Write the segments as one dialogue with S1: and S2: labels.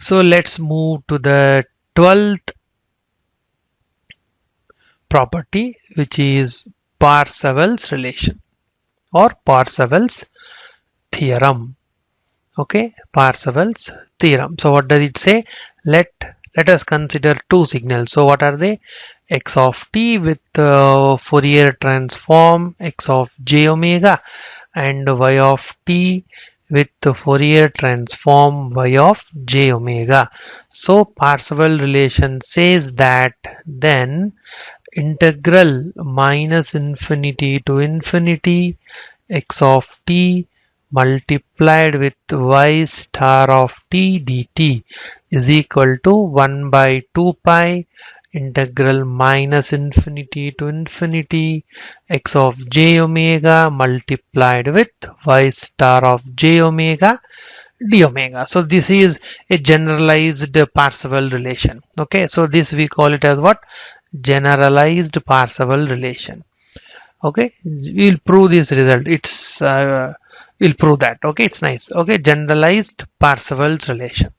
S1: So let's move to the 12th property, which is Parseval's relation or Parseval's theorem. Okay, Parseval's theorem. So what does it say? Let us consider two signals. So what are they? X of t with Fourier transform x of j omega, and y of t with the Fourier transform y of j omega. So Parseval relation says that then integral minus infinity to infinity x of t multiplied with y star of t dt is equal to 1 by 2 pi integral minus infinity to infinity x of j omega multiplied with y star of j omega d omega. So this is a generalized Parseval relation. Okay, so this we call it as what? Generalized Parseval relation. Okay, we'll prove this result. We'll prove that. Okay, it's nice. Okay, generalized Parseval's relation.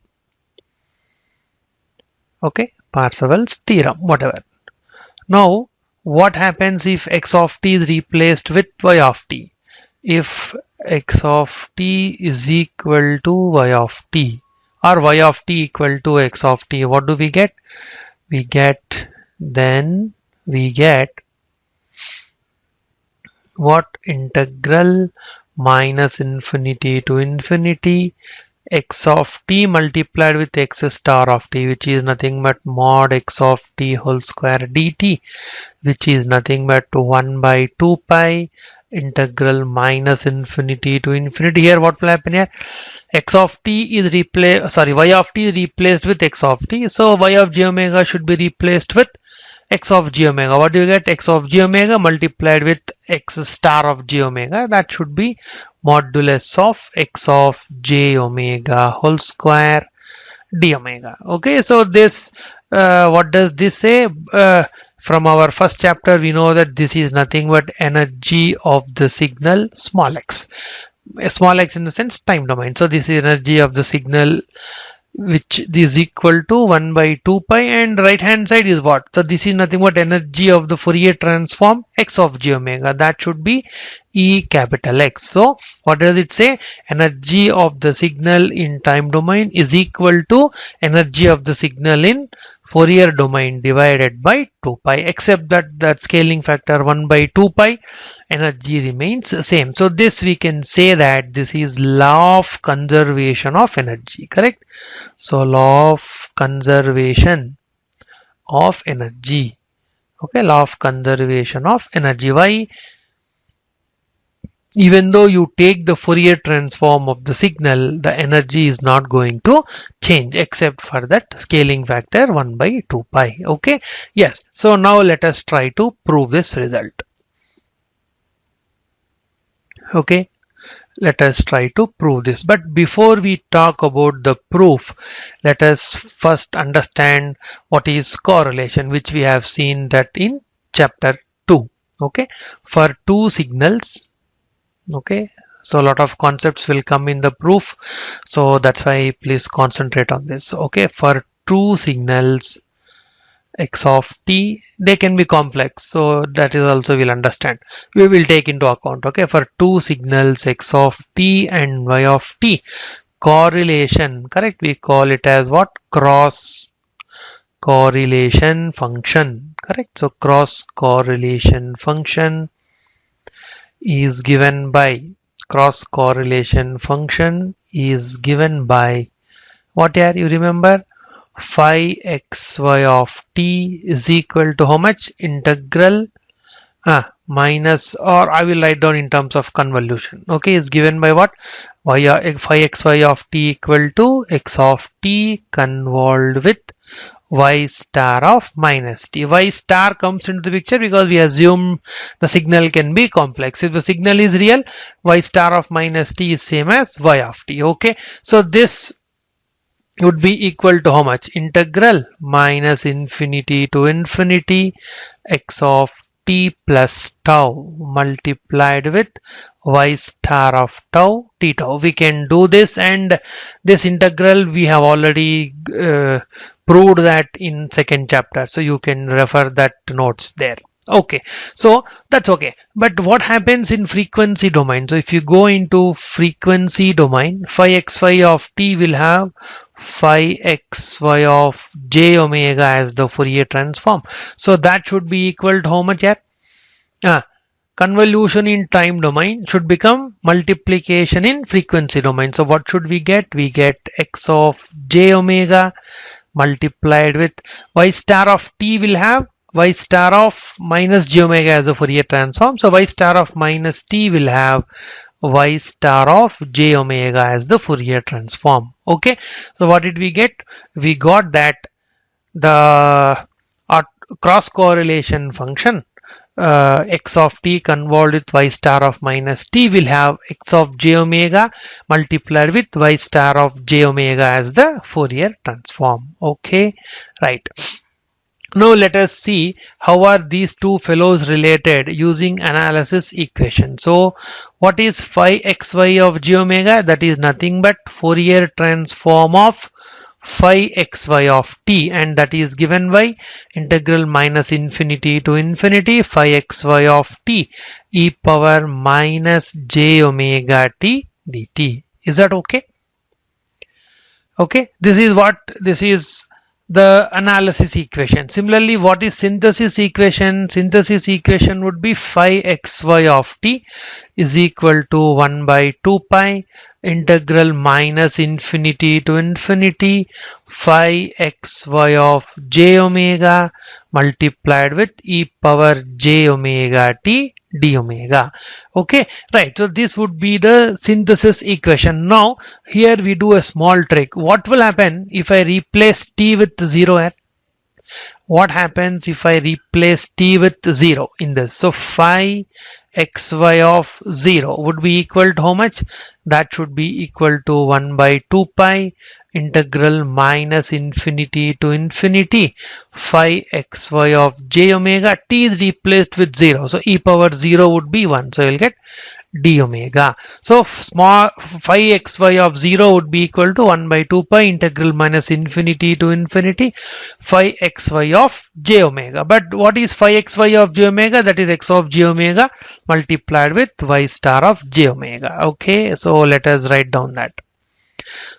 S1: Okay, Parseval's theorem, whatever. Now, what happens if x of t is replaced with y of t? If x of t is equal to y of t, or y of t equal to x of t, what do we get? We get what? Integral minus infinity to infinity x of t multiplied with x star of t, which is nothing but mod x of t whole square dt, which is nothing but 1 by 2 pi integral minus infinity to infinity. Here what will happen here? X of t is y of t is replaced with x of t. So y of j omega should be replaced with x of j omega. What do you get? X of j omega multiplied with x star of j omega. That should be modulus of x of j omega whole square d omega. Okay, so this what does this say? From our first chapter we know that this is nothing but energy of the signal small x. Small x in the sense time domain. So this is energy of the signal, which is equal to 1 by 2 pi, and right hand side is what? So this is nothing but energy of the Fourier transform x of j omega. That should be E capital X. So what does it say? Energy of the signal in time domain is equal to energy of the signal in Fourier domain divided by 2 pi, except that scaling factor 1 by 2 pi, energy remains same. So this we can say that this is law of conservation of energy, correct? So law of conservation of energy. Okay, law of conservation of energy. Why? Even though you take the Fourier transform of the signal, the energy is not going to change except for that scaling factor 1 by 2 pi. Okay, yes. So now let us try to prove this result. Okay, let us try to prove this. But before we talk about the proof, let us first understand what is correlation, which we have seen that in chapter 2. Okay, for two signals. Okay, so a lot of concepts will come in the proof, so that's why please concentrate on this. Okay, for two signals x of t, they can be complex, so that is also we'll understand, we will take into account. Okay, for two signals x of t and y of t, correlation, correct, we call it as what? Cross correlation function, correct? So cross correlation function is given by cross correlation function is given by what here? You remember phi xy of t is equal to how much? Integral minus, or I will write down in terms of convolution. Okay, is given by what? Phi xy of t equal to x of t convolved with y star of minus t. Y star comes into the picture because we assume the signal can be complex. If the signal is real, y star of minus t is same as y of t. Okay, so this would be equal to how much? Integral minus infinity to infinity x of t plus tau multiplied with y star of tau d tau. We can do this, and this integral we have already proved that in second chapter, so you can refer that notes there. Okay, so that's okay. But what happens in frequency domain? So if you go into frequency domain, phi xy of t will have phi xy of j omega as the Fourier transform. So that should be equal to how much here? Convolution in time domain should become multiplication in frequency domain. So what should we get? We get x of j omega multiplied with y star of t will have y star of minus j omega as a Fourier transform. So y star of minus t will have y star of j omega as the Fourier transform. Okay, so what did we get? We got that the cross correlation function x of t convolved with y star of minus t will have x of j omega multiplied with y star of j omega as the Fourier transform. Okay, right. Now let us see how are these two fellows related using analysis equation. So what is phi xy of j omega? That is nothing but Fourier transform of phi xy of t, and that is given by integral minus infinity to infinity phi xy of t e power minus j omega t dt. Is that okay? Okay, this is the analysis equation. Similarly, what is synthesis equation? Synthesis equation would be phi xy of t is equal to 1 by 2 pi integral minus infinity to infinity phi xy of j omega multiplied with e power j omega t d omega. Okay, right. So this would be the synthesis equation. Now here we do a small trick. What will happen if I replace t with 0 here? What happens if I replace t with 0 in this? So phi xy of 0 would be equal to how much? That should be equal to 1 by 2 pi integral minus infinity to infinity phi xy of j omega. T is replaced with 0, so e power 0 would be 1, so you'll get d omega. So small phi xy of 0 would be equal to 1 by 2 pi integral minus infinity to infinity phi xy of j omega. But what is phi xy of j omega? That is x of j omega multiplied with y star of j omega. Okay, so let us write down that.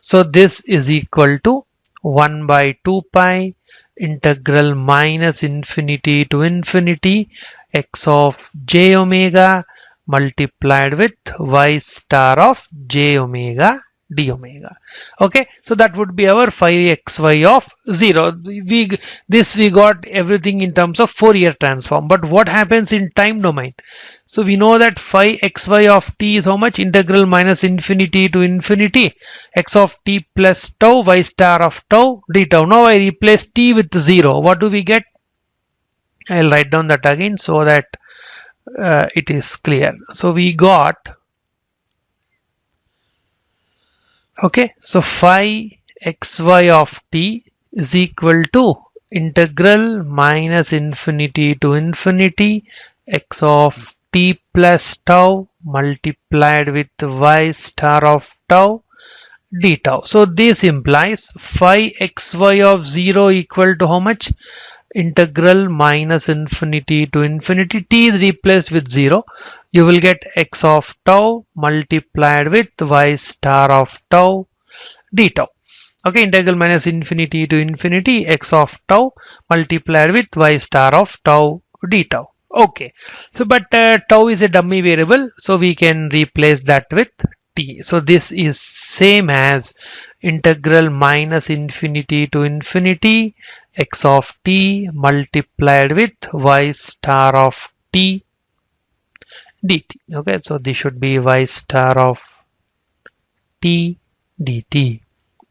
S1: So this is equal to 1 by 2 pi integral minus infinity to infinity x of j omega multiplied with y star of j omega d omega. Okay, so that would be our phi xy of 0. We got everything in terms of Fourier transform. But what happens in time domain? So we know that phi xy of t is how much? Integral minus infinity to infinity x of t plus tau y star of tau d tau. Now I replace t with 0. What do we get? I'll write down that again so that it is clear. So we got, okay, so phi xy of t is equal to integral minus infinity to infinity x of t plus tau multiplied with y star of tau d tau. So this implies phi xy of 0 equal to how much? Integral minus infinity to infinity. T is replaced with 0. You will get x of tau multiplied with y star of tau d tau. Okay, integral minus infinity to infinity x of tau multiplied with y star of tau d tau. Okay, so but tau is a dummy variable, so we can replace that with t. So this is same as integral minus infinity to infinity x of t multiplied with y star of t dt. Okay, so this should be y star of t dt.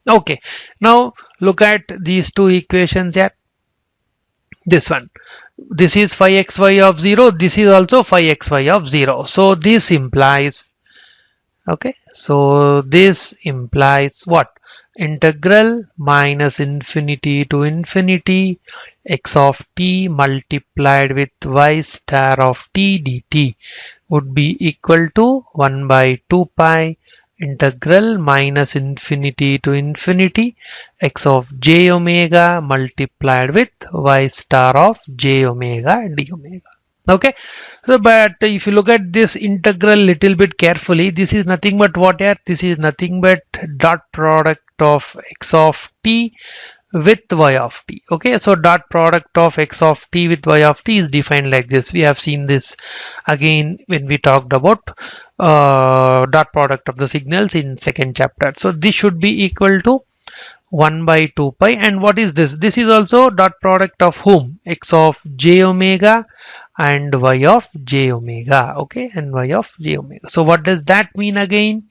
S1: Okay, now look at these two equations here. This one, this is phi xy of 0, this is also phi xy of 0. So this implies, okay, so this implies what? integral minus infinity to infinity x of t multiplied with y star of t dt would be equal to 1 by 2 pi integral minus infinity to infinity x of j omega multiplied with y star of j omega d omega. Okay, so but if you look at this integral little bit carefully, this is nothing but what here? This is nothing but dot product of x of t with y of t. Okay, so dot product of x of t with y of t is defined like this. We have seen this again when we talked about dot product of the signals in second chapter. So this should be equal to 1 by 2 pi. And what is this? This is also dot product of whom? X of j omega and y of j omega. Okay, and y of j omega. So what does that mean again?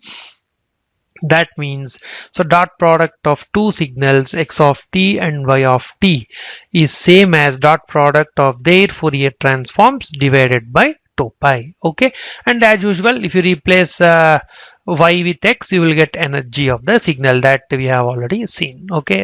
S1: That means, so dot product of two signals x of t and y of t is same as dot product of their Fourier transforms divided by 2 pi. Okay, and as usual, if you replace y with x, you will get energy of the signal that we have already seen. Okay.